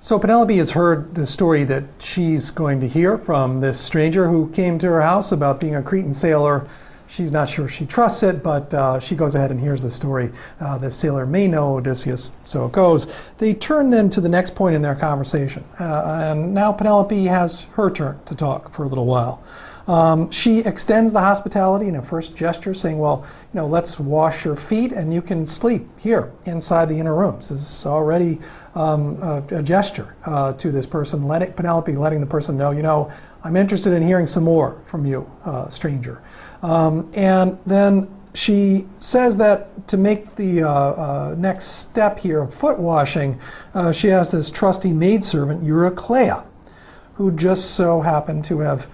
So Penelope has heard the story that she's going to hear from this stranger who came to her house about being a Cretan sailor. She's not sure she trusts it, but she goes ahead and hears the story. The sailor may know Odysseus, so it goes. They turn then to the next point in their conversation. And now Penelope has her turn to talk for a little while. She extends the hospitality in a first gesture, saying, well, let's wash your feet and you can sleep here inside the inner rooms. This is already a gesture to this person, Penelope letting the person know, I'm interested in hearing some more from you, stranger. And then she says that to make the next step here of foot washing, she has this trusty maidservant, Eurycleia, who just so happened to have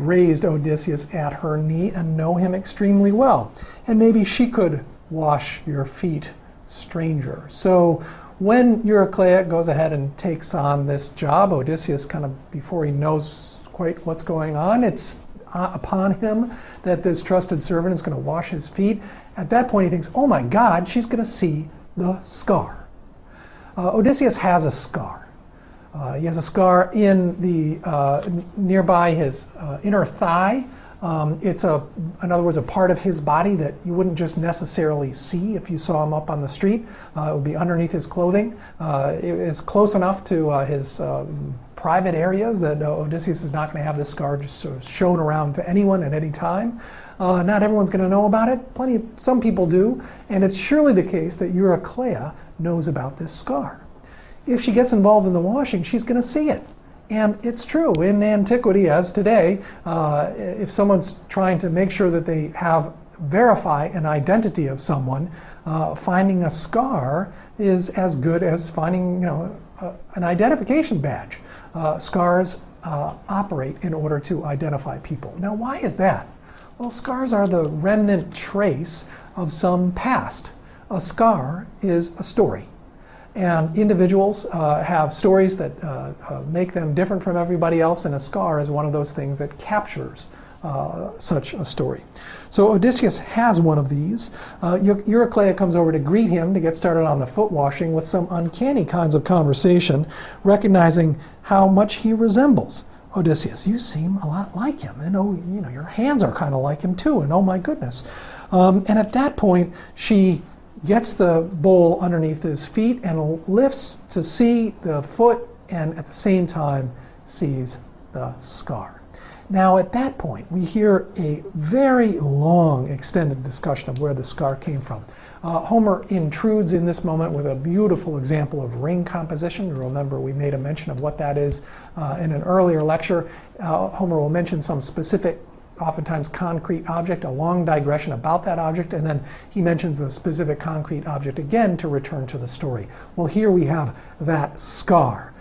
raised Odysseus at her knee and know him extremely well. And maybe she could wash your feet, stranger. So when Eurycleia goes ahead and takes on this job, Odysseus before he knows quite what's going on, it's upon him that this trusted servant is going to wash his feet. At that point he thinks, oh my God, she's going to see the scar. Odysseus has a scar. He has a scar in the nearby his inner thigh. It's in other words, a part of his body that you wouldn't just necessarily see if you saw him up on the street. It would be underneath his clothing. It is close enough to his private areas that Odysseus is not going to have this scar just sort of shown around to anyone at any time. Not everyone's going to know about it. Some people do, and it's surely the case that Eurycleia knows about this scar. If she gets involved in the washing, she's going to see it. And it's true, in antiquity as today, if someone's trying to make sure that they verify an identity of someone, finding a scar is as good as finding an identification badge. Scars operate in order to identify people. Now, why is that? Well, scars are the remnant trace of some past. A scar is a story. And individuals have stories that make them different from everybody else, and a scar is one of those things that captures such a story. So Odysseus has one of these. Eurycleia comes over to greet him to get started on the foot washing with some uncanny kinds of conversation, recognizing how much he resembles Odysseus. You seem a lot like him, and your hands are kind of like him too, and oh my goodness. And at that point, she gets the bowl underneath his feet and lifts to see the foot, and at the same time sees the scar. Now at that point we hear a very long extended discussion of where the scar came from. Homer intrudes in this moment with a beautiful example of ring composition. Remember, we made a mention of what that is in an earlier lecture. Homer will mention some specific, oftentimes concrete object, a long digression about that object, and then he mentions the specific concrete object again to return to the story. Well, here we have that scar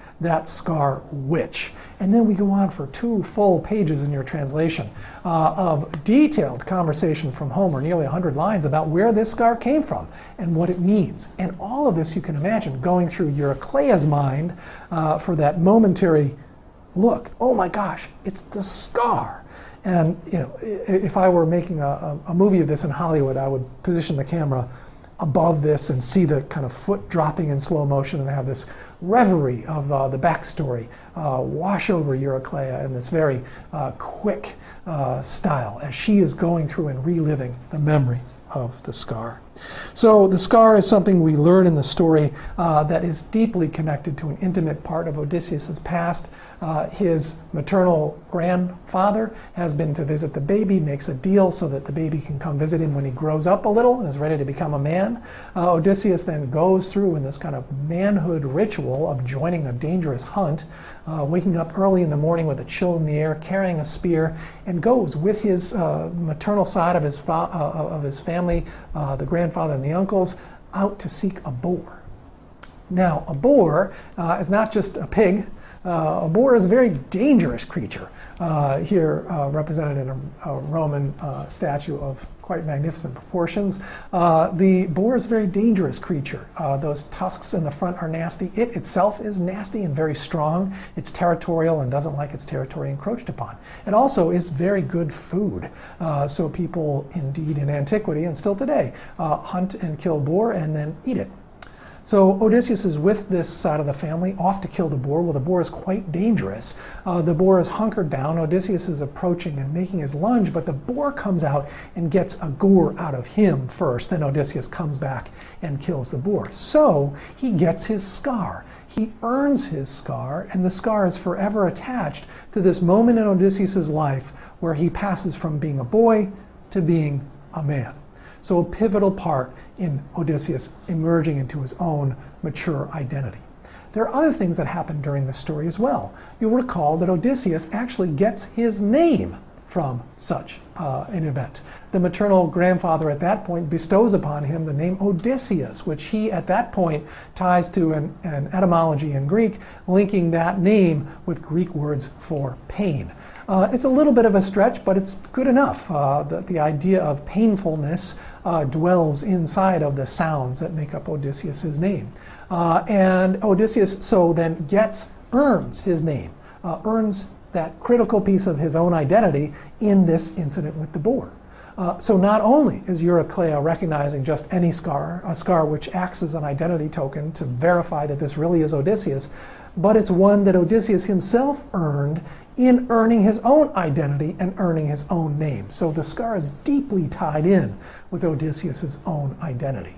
which, and then we go on for 2 full pages in your translation of detailed conversation from Homer, nearly 100 lines, about where this scar came from and what it means. And all of this, you can imagine, going through Eurycleia's mind for that momentary look. Oh my gosh, it's the scar. And if I were making a movie of this in Hollywood, I would position the camera above this and see the kind of foot dropping in slow motion and have this reverie of the backstory wash over Eurycleia in this very quick style as she is going through and reliving the memory of the scar. So the scar is something we learn in the story that is deeply connected to an intimate part of Odysseus' past. His maternal grandfather has been to visit the baby, makes a deal so that the baby can come visit him when he grows up a little and is ready to become a man. Odysseus then goes through in this kind of manhood ritual of joining a dangerous hunt, waking up early in the morning with a chill in the air, carrying a spear, and goes with his maternal side of his family, the grandfather and the uncles, out to seek a boar. Now, a boar is not just a pig. A boar is a very dangerous creature, here represented in a Roman statue of quite magnificent proportions. The boar is a very dangerous creature. Those tusks in the front are nasty. It itself is nasty and very strong. It's territorial and doesn't like its territory encroached upon. It also is very good food. So people indeed in antiquity and still today hunt and kill boar and then eat it. So Odysseus is with this side of the family, off to kill the boar. Well, the boar is quite dangerous. The boar is hunkered down. Odysseus is approaching and making his lunge, but the boar comes out and gets a gore out of him first. Then Odysseus comes back and kills the boar. So he gets his scar. He earns his scar, and the scar is forever attached to this moment in Odysseus' life where he passes from being a boy to being a man. So a pivotal part in Odysseus emerging into his own mature identity. There are other things that happen during the story as well. You'll recall that Odysseus actually gets his name from such an event. The maternal grandfather at that point bestows upon him the name Odysseus, which he at that point ties to an etymology in Greek, linking that name with Greek words for pain. It's a little bit of a stretch, but it's good enough. The idea of painfulness dwells inside of the sounds that make up Odysseus' name. And Odysseus so then earns his name, earns that critical piece of his own identity in this incident with the boar. So not only is Eurycleia recognizing just any scar, a scar which acts as an identity token to verify that this really is Odysseus, but it's one that Odysseus himself earned in earning his own identity and earning his own name. So the scar is deeply tied in with Odysseus' own identity.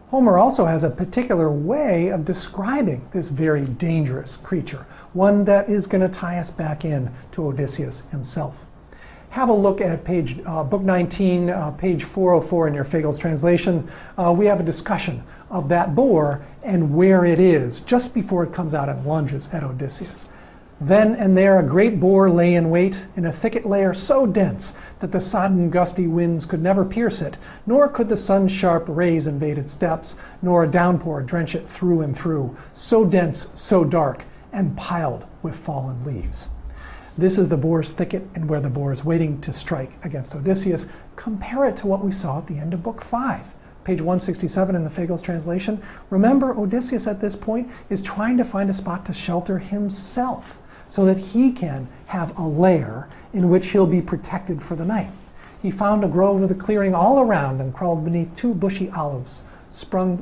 Homer also has a particular way of describing this very dangerous creature, one that is going to tie us back in to Odysseus himself. Have a look at book 19, page 404 in your Fagel's translation. We have a discussion of that boar and where it is just before it comes out and lunges at Odysseus. Then and there a great boar lay in wait in a thicket layer so dense that the sodden gusty winds could never pierce it, nor could the sun's sharp rays invade its depths, nor a downpour drench it through and through, so dense, so dark, and piled with fallen leaves. This is the boar's thicket and where the boar is waiting to strike against Odysseus. Compare it to what we saw at the end of book 5. Page 167 in the Fagel's translation. Remember, Odysseus at this point is trying to find a spot to shelter himself so that he can have a lair in which he'll be protected for the night. He found a grove with a clearing all around and crawled beneath 2 bushy olives, spring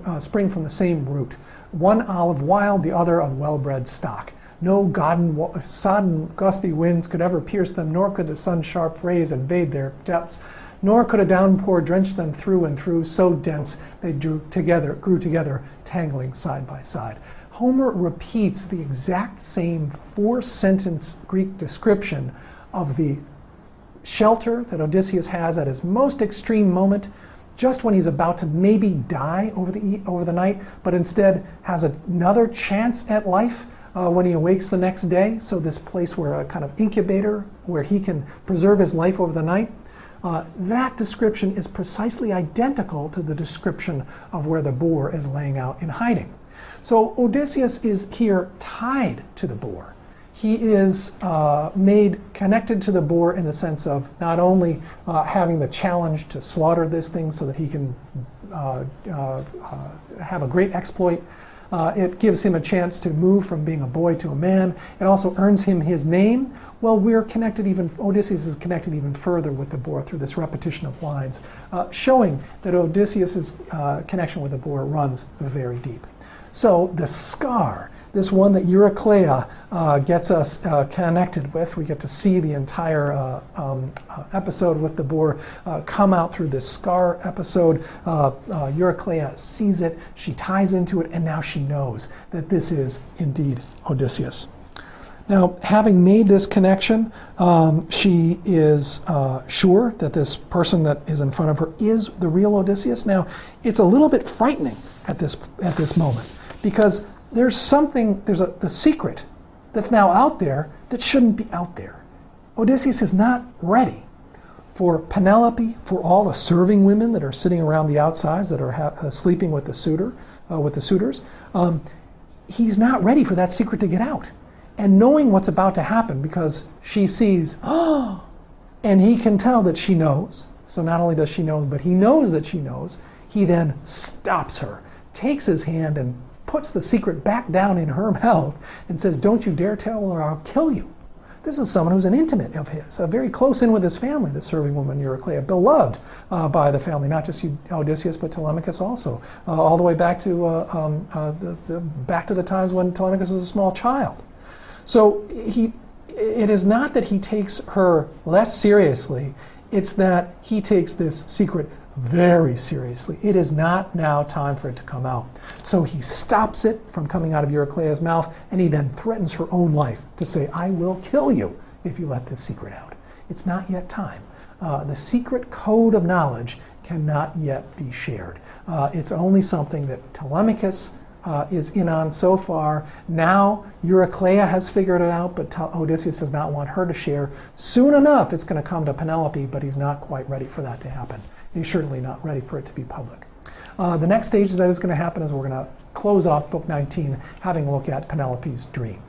from the same root, one olive wild, the other of well-bred stock. No sodden gusty winds could ever pierce them, nor could the sun's sharp rays invade their depths, nor could a downpour drench them through and through, so dense they grew together, tangling side by side. Homer repeats the exact same 4-sentence Greek description of the shelter that Odysseus has at his most extreme moment, just when he's about to maybe die over the night, but instead has another chance at life when he awakes the next day. So this place where a kind of incubator where he can preserve his life over the night. That description is precisely identical to the description of where the boar is laying out in hiding. So Odysseus is here tied to the boar. He is made connected to the boar in the sense of not only having the challenge to slaughter this thing so that he can have a great exploit. It gives him a chance to move from being a boy to a man. It also earns him his name. Well, Odysseus is connected even further with the boar through this repetition of lines, showing that Odysseus' connection with the boar runs very deep. So the scar, this one that Eurycleia gets us connected with, we get to see the entire episode with the boar come out through this scar episode. Eurycleia sees it, she ties into it, and now she knows that this is indeed Odysseus. Now, having made this connection, she is sure that this person that is in front of her is the real Odysseus. Now, it's a little bit frightening at this moment, because there's the secret that's now out there that shouldn't be out there. Odysseus is not ready for Penelope, for all the serving women that are sitting around the outsides that are sleeping with the suitors. He's not ready for that secret to get out. And knowing what's about to happen, because she sees, and he can tell that she knows. So not only does she know, but he knows that she knows. He then stops her, takes his hand and puts the secret back down in her mouth and says, "Don't you dare tell her or I'll kill you." This is someone who's an intimate of his, very close in with his family, the serving woman Eurycleia, beloved by the family, not just Odysseus, but Telemachus also, all the way back to the times when Telemachus was a small child. So it is not that he takes her less seriously, it's that he takes this secret very seriously. It is not now time for it to come out. So he stops it from coming out of Eurycleia's mouth, and he then threatens her own life to say, I will kill you if you let this secret out. It's not yet time. The secret code of knowledge cannot yet be shared. It's only something that Telemachus is in on so far. Now Eurycleia has figured it out, but Odysseus does not want her to share. Soon enough, it's going to come to Penelope, but he's not quite ready for that to happen. He's certainly not ready for it to be public. The next stage that is going to happen is we're going to close off Book 19, having a look at Penelope's dream.